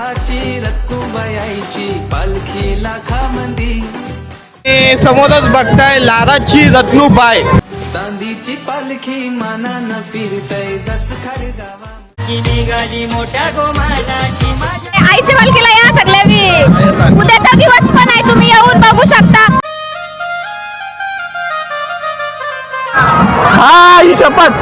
लाराची रत्नूबाईची पालखी लाखामंदी, समोरच बघताय लाराची रत्नूबाई, चांदीची पालखी मानानं फिरतय जस खाली गावा, निघाली मोठ्या गोमानाची माझ्या आईच्या पालखीला या सगळ्या उद्याचा दिवस पण आहे, तुम्ही येऊन बघू शकता. हा ही शपथ.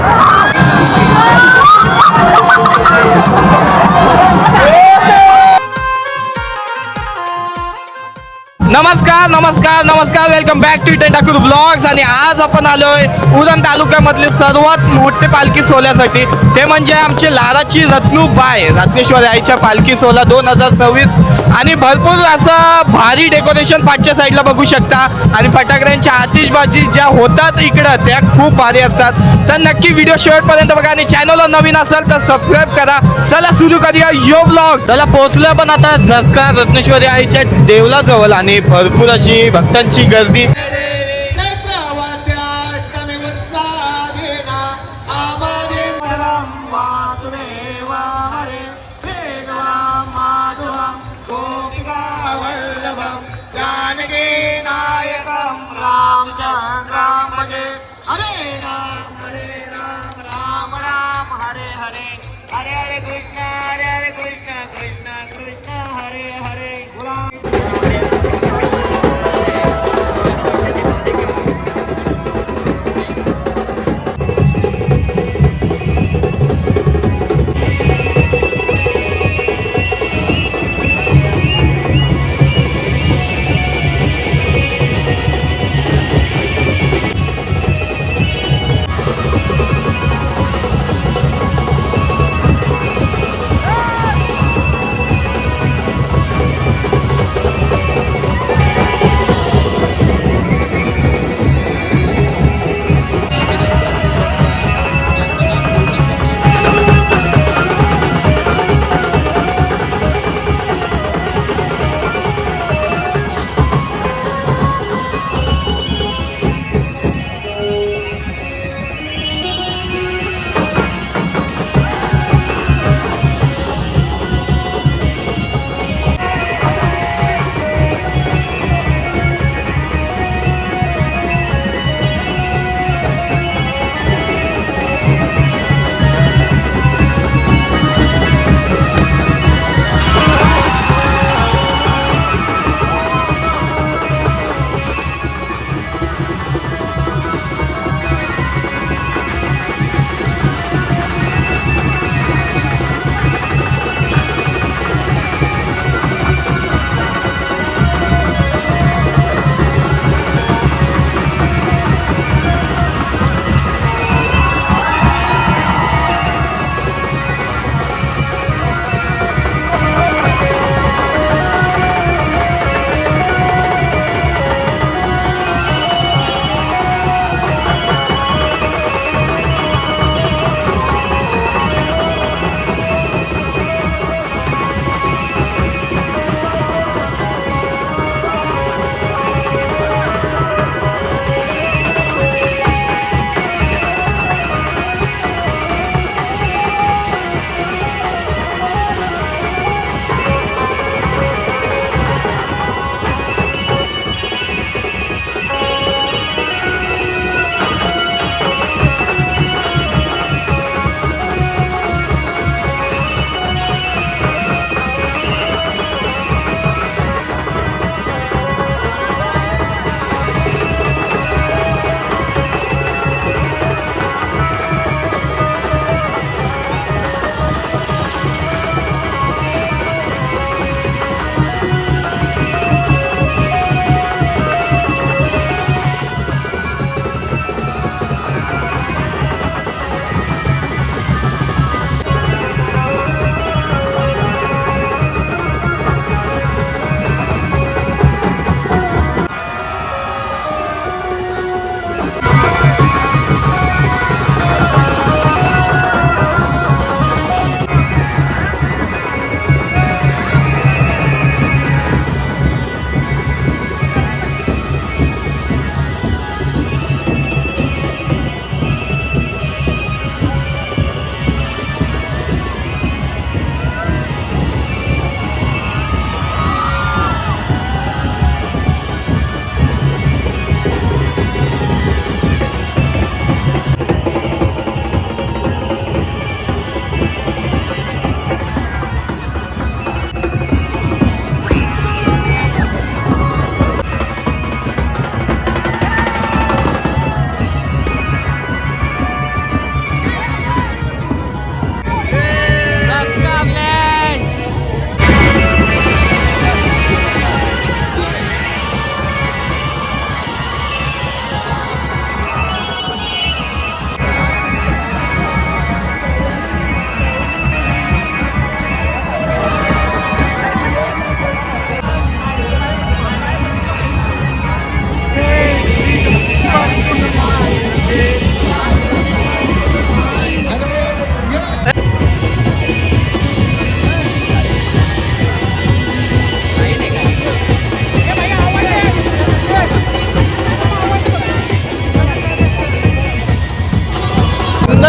नमस्कार नमस्कार नमस्कार, वेलकम बॅक टू इटन ठाकूर ब्लॉग्स. आणि आज आपण आलोय उरण तालुक्यामधले सर्वात मोठे पालखी सोहळ्यासाठी. ते म्हणजे आमचे लाराची रत्नूबाई रत्नेश्वरी आईच्या पालखी सोहळा 2026. आणि भरपूर असं भारी डेकोरेशन पाठच्या साईडला बघू शकता. आणि फटाकड्यांच्या आतिषबाजी ज्या होतात इकडं त्या खूप भारी असतात. तर नक्की व्हिडिओ शेवटपर्यंत बघा. आणि चॅनलला नवीन असाल तर सबस्क्राईब करा. चला सुरू करूया यो ब्लॉग. चला पोहोचलं पण आता झस्का रत्नेश्वरी आईच्या देवलाजवळ आणि भरपूर अशी भक्तांची गर्दी.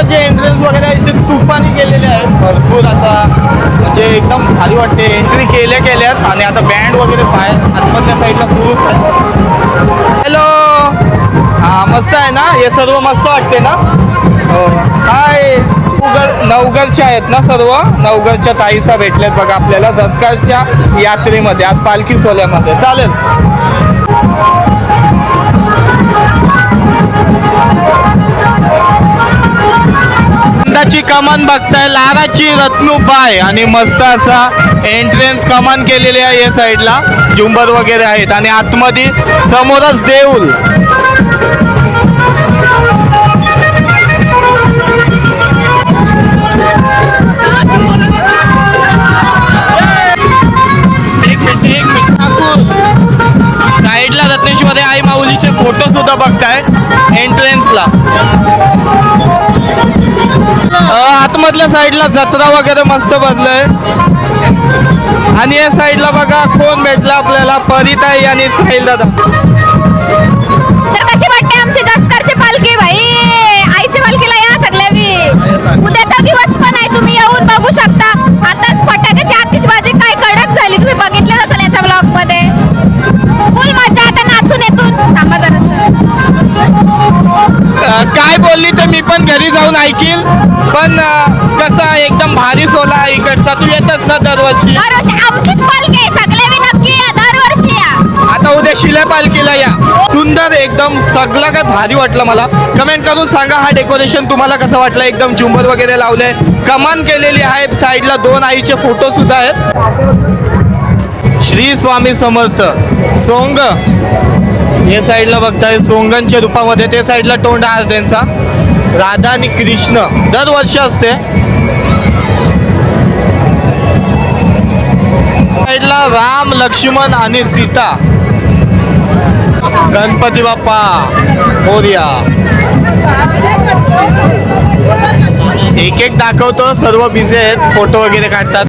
जे एंट्रन्स वगैरे आहे ते तुपानी केलेले आहेत भरपूर असा, म्हणजे एकदम भारी वाटते. एंट्री केल्यात आणि आता बँड वगैरे बाहेर आतमधल्या साईडला सुरूच आहे. हॅलो, हा मस्त आहे ना, हे सर्व मस्त वाटते ना. हो हाय, नवगरच्या आहेत ना सर्व, नवगरच्या ताईसा भेटल्यात बघा आपल्याला जसकारच्या यात्रेमध्ये, आज पालखी सोहळ्यामध्ये. चालेल. यंदाची कमान बघताय लाराची रत्नूबाई आणि मस्त असा एंट्रन्स कमान केलेली आहे. या साईडला झुंबर वगैरे आहेत आणि आतमध्ये समोरच देऊळ. साईडला रत्नेश्वरी आई माऊलीचे फोटो सुद्धा बघताय एंट्रन्सला. आतमधल्या साईडला जत्रा वगैरे मस्त बसलंय. आणि या साईडला बघा कोण भेटला आपल्याला, परिताई आणि साहिल दादा. तर कशी वाटते आमची दसकारची पालखी भाई? आईच्या पालखीला या सगळ्या. उद्याचा दिवस पण आहे, तुम्ही येऊन बघू शकता. आताच फटाक्याची आतिषबाजी काय कडक झाली, तुम्ही बघितलं असेल याच्या ब्लॉग मध्ये. फुल मजा, आता नाचून येतून. थांबा जरा. काय बोलली तर मी पण घरी जाऊन ऐकील. पण कसा एकदम भारी सोला इकडचा. तू येतच ना दरवर्षी? दरवर्षी आमचीच पालखी आहे, सगळे नक्की या, दरवर्षी या. आता उद्या शिल्या पालखीला या. सुंदर एकदम, सगळं काय भारी वाटलं मला. कमेंट करून सांगा हा डेकोरेशन तुम्हाला कसं वाटलं. एकदम झुंबर वगैरे लावलंय, कमान केलेली आहे. साईडला 2 आईचे फोटो सुद्धा आहेत. श्री स्वामी समर्थ सोंग हे साईडला बघताय, सोंगांच्या रूपामध्ये. ते साईडला तोंड आहे त्यांचा. राधा आणि कृष्ण दरवर्षी असते. साईडला राम, लक्ष्मण आणि सीता. गणपती बाप्पा मोरया. एक एक दाखवतो, सर्व बिझी आहेत, फोटो वगैरे काढतात.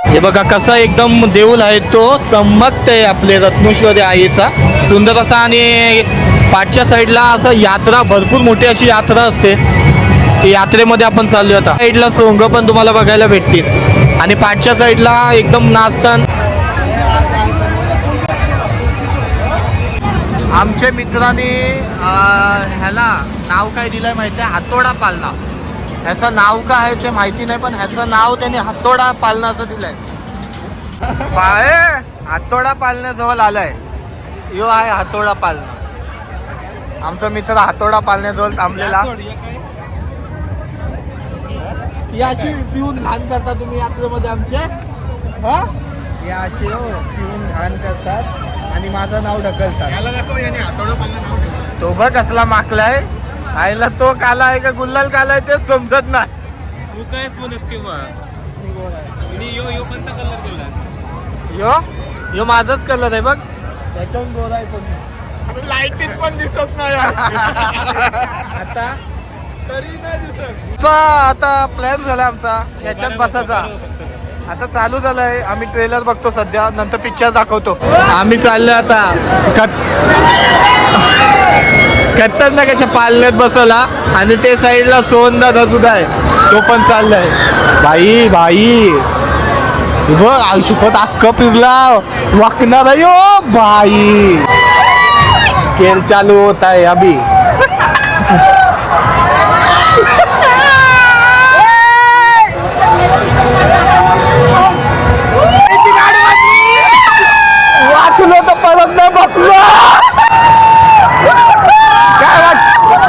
हे बघा कसा एकदम देऊळ आहे तो, चमकते आपले रत्नेश्वरी आईचा सुंदर असा. आणि पाठच्या साईडला असं यात्रा, भरपूर मोठी अशी यात्रा असते. ती यात्रेमध्ये आपण चाललो आता. साईडला सोंग पण तुम्हाला बघायला भेटतील. आणि पाठच्या साईडला एकदम नाचतान आमच्या मित्रांनी ह्याला नाव काय दिलंय माहिती आहे? हातोडा पालना. ह्याचं नाव काय आहे ते माहिती नाही, पण ह्याचं नाव त्यांनी हातोडा पालनाचं दिलंय. हातोडा पालण्याजवळ आलाय. यो आहे हातोडा पालना. आमचा मित्र हातोडा पालण्याजवळ थांबलेला. याशी पिऊन घाण करता तुम्ही यात्रेमध्ये आमचे? हा, या असे पिऊन घाण करतात आणि माझं नाव ढकलतात. तो बघ कसला माकलाय. आईला तो काला आहे का गुल्लाल काला आहे तेच समजत नाही. तू कायच म्हणत किंवा यो माझाच कलर आहे बघ. त्याच्याहून गोरा आहे पण लाईटीत पण दिसत नाही आता तरी नाही दिसत. आता प्लॅन झाला आमचा याच्यात बसायचा. आता चालू झालंय. आम्ही ट्रेलर बघतो सध्या, नंतर पिक्चर दाखवतो. आम्ही चाललोय आता खतरनाकाच्या पालण्यात बसवला. आणि ते साईडला सोहन दादा सुद्धा आहे, तो पण चाललाय. भाई भाई बघ आयुष्यपत अख्खं पिजला वाकणार आहे. ओ भाई खेळ चालू होत आहे अभी. वाचलो तर परत नाही बसलो.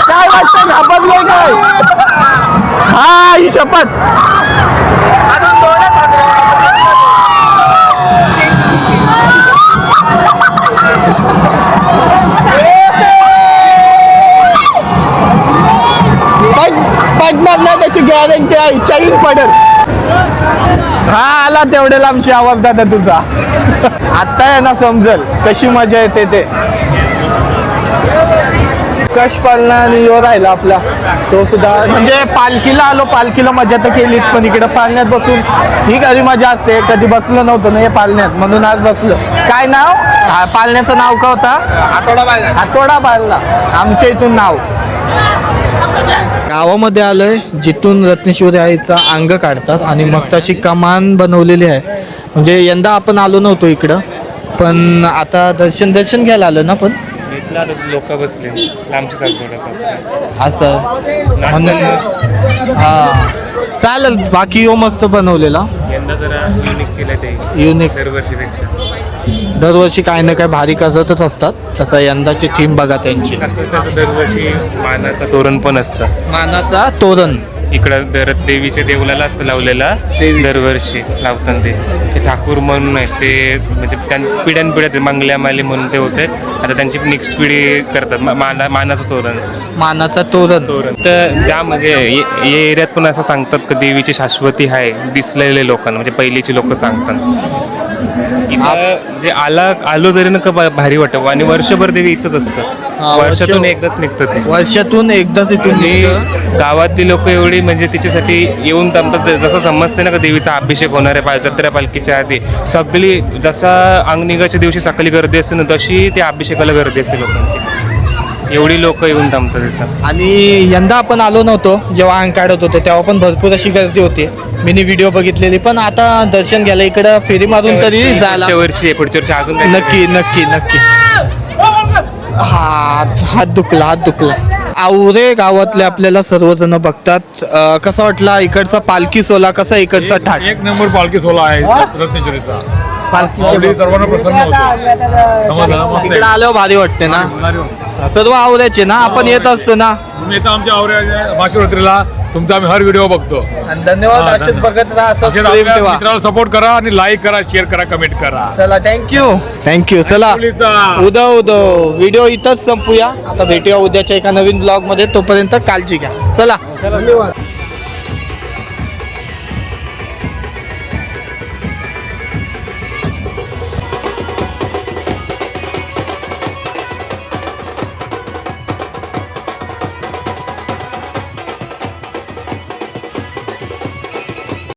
काय वाटतं घाबरलोय काय? हा ही शपथ. पडणार नाही त्याची गॅरंटी आहे. चैन पडेल. हा आला तेवढ्याला आमची आवाज दादा तुझा. आता आहे ना समजेल कशी मजा येते ते. आकाश पालना आणि यो राहिला आपला तो सुद्धा. म्हणजे पालखीला आलो, पालखीला मजा तर केलीच, पण इकडे पालण्यात बसून ही कधी मजा असते. कधी बसलं नव्हतं ना हे पालण्यात, म्हणून आज बसलं. काय नाव? पालण्याचं नाव काय होता? हातोडा बाळला आमच्या इथून नाव. गावामध्ये आलोय जिथून रत्नेश्वरी आईचा अंग काढतात आणि मस्त अशी कमान बनवलेली आहे. म्हणजे यंदा आपण आलो नव्हतो इकडं, पण आता दर्शन घ्यायला आलो ना. पण इथला लोक बसले लांबची सात असं म्हणून हा चालेल. बाकी यो मस्त बनवलेला, यंदा जरा युनिक केलं ते युनिक. दरवर्षीपेक्षा दरवर्षी काय ना काय भारी कसतच असतात. तसं यंदाची थीम बघा त्यांची. असं त्याचं दरवर्षी मानाचा तोरण पण असतं. मानाचा तोरण इकडं देवीच्या देवलाला असतं लावलेला. दरवर्षी लावतात ते ठाकूर म्हणून आहेत ते, म्हणजे पिढ्यानपिढ्या ते मंगल्यामाली म्हणून ते होते. आता त्यांची नेक्स्ट पिढी करतात मानाचं तोरण. मानाचा तोरण. तर त्या म्हणजे या एरियात पण असं सांगतात की देवीची शाश्वती आहे दिसलेले लोकांना, म्हणजे पहिलीची लोक सांगतात. इथं म्हणजे आलो जरी नका भारी वाटतं. आणि वर्षभर देवी इथंच असतं. वर्षातून एकदाच निघतं ते. वर्षातून एकदाच इथून आणि गावातली लोक एवढी म्हणजे तिच्यासाठी येऊन थांबतात. जसं समजते ना का देवीचा अभिषेक होणार आहे जत्रा पालखीच्या आधी, सगळी जसा अंग निघाच्या दिवशी सकाळी गर्दी असते ना, तशी त्या अभिषेकाला गर्दी असते लोकांची. एवढी लोक येऊन थांबतात इथं. आणि यंदा आपण आलो नव्हतो जेव्हा अंग काढत होते, तेव्हा पण भरपूर अशी गर्दी होती. मी व्हिडिओ बघितलेली. पण आता दर्शन घ्यायला इकडं फेरी मारून तरी जायला. पुढच्या वर्षी अजून नक्की. हात दुखला. आवरे गावातले आपल्याला सर्वजण बघतात. कसा वाटला इकडचा पालखी सोला? कसा इकडचा ठाट? एक नंबर पालखी सोहळा आहे रत्नेश्वरीचा. पालखी सर्वांना प्रसन्न होते. समजलं? मस्त इकडे आल्यावर भारी वाटते ना. आहे. सर्व आवऱ्याचे ना, आपण येत असतो ना. तुम्ही येता आमच्या आवऱ्या महाशिवरात्रीला, तुमचा आम्ही हर व्हिडिओ बघतो. आणि धन्यवाद. हा, असेच धन्यवाद. बघत राहा, असंच असेच प्रेम आपल्या ठेवा. मित्राला सपोर्ट करा आणि लाईक करा, शेअर करा, कमेंट करा. चला थँक्यू. चला उद्या व्हिडिओ इथंच संपूया. आता भेटूया उद्याच्या एका नवीन ब्लॉग मध्ये. तोपर्यंत काळजी घ्या. चला धन्यवाद.